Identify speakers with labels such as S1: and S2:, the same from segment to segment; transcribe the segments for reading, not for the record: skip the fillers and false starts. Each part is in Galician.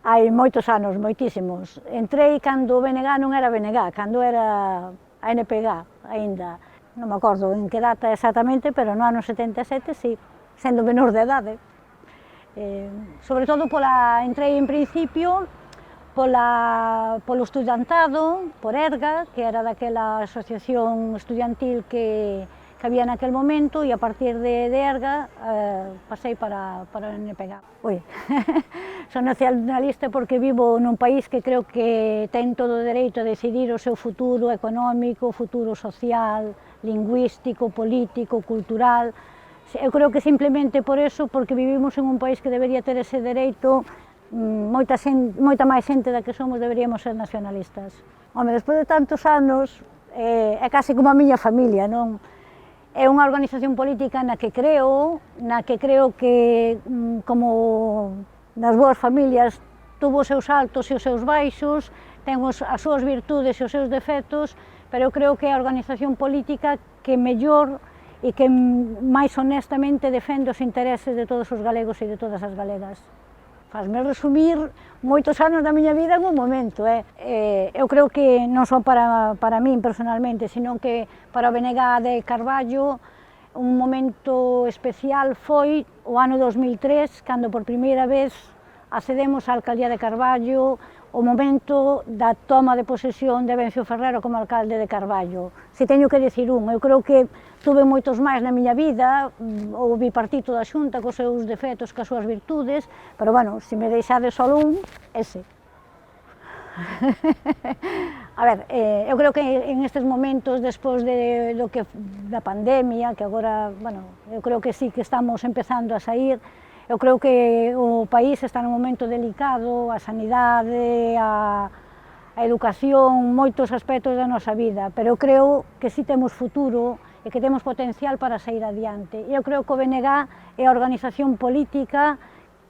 S1: Hai moitos anos, moitísimos. Entrei cando o BNG non era BNG, cando era a NPG aínda. Non me acordo en que data exactamente, pero no ano 77, sí, sendo menor de edade. Sobre todo entrei en principio polo estudantado, por ERGA, que era daquela asociación estudiantil que había naquel momento, e a partir de ERGA pasei para o NPG. Son nacionalista porque vivo nun país que creo que ten todo o dereito a decidir o seu futuro económico, futuro social, lingüístico, político, cultural. Eu creo que simplemente por eso, porque vivimos en un país que debería ter ese dereito, moita máis xente da que somos deberíamos ser nacionalistas. Home, despois de tantos anos, é case como a miña familia, non? É unha organización política na que creo que, como nas boas familias, tuvo os seus altos e os seus baixos, ten as súas virtudes e os seus defectos, pero eu creo que é a organización política que mellor e que máis honestamente defende os intereses de todos os galegos e de todas as galegas. Fazme resumir moitos anos da miña vida en un momento. Eu creo que non só para min personalmente, sino que para o BNG de Carballo, un momento especial foi o ano 2003, cando por primeira vez accedemos á alcaldía de Carballo, o momento da toma de posesión de Abencio Ferrero como alcalde de Carballo. Se teño que dicir eu creo que tuve moitos máis na miña vida, o bipartito da Xunta cos seus defectos, coas súas virtudes, pero, bueno, se me deixades só ese. A ver, eu creo que en estes momentos, despois da pandemia, que agora, bueno, eu creo que sí que estamos empezando a sair, eu creo que o país está nun momento delicado, a sanidade, a educación, moitos aspectos da nosa vida, pero eu creo que sí temos futuro e que temos potencial para sair adiante. Eu creo que o BNG é a organización política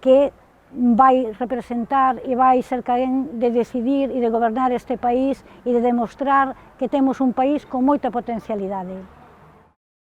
S1: que vai representar e vai ser quen de decidir e de gobernar este país e de demostrar que temos un país con moita potencialidade.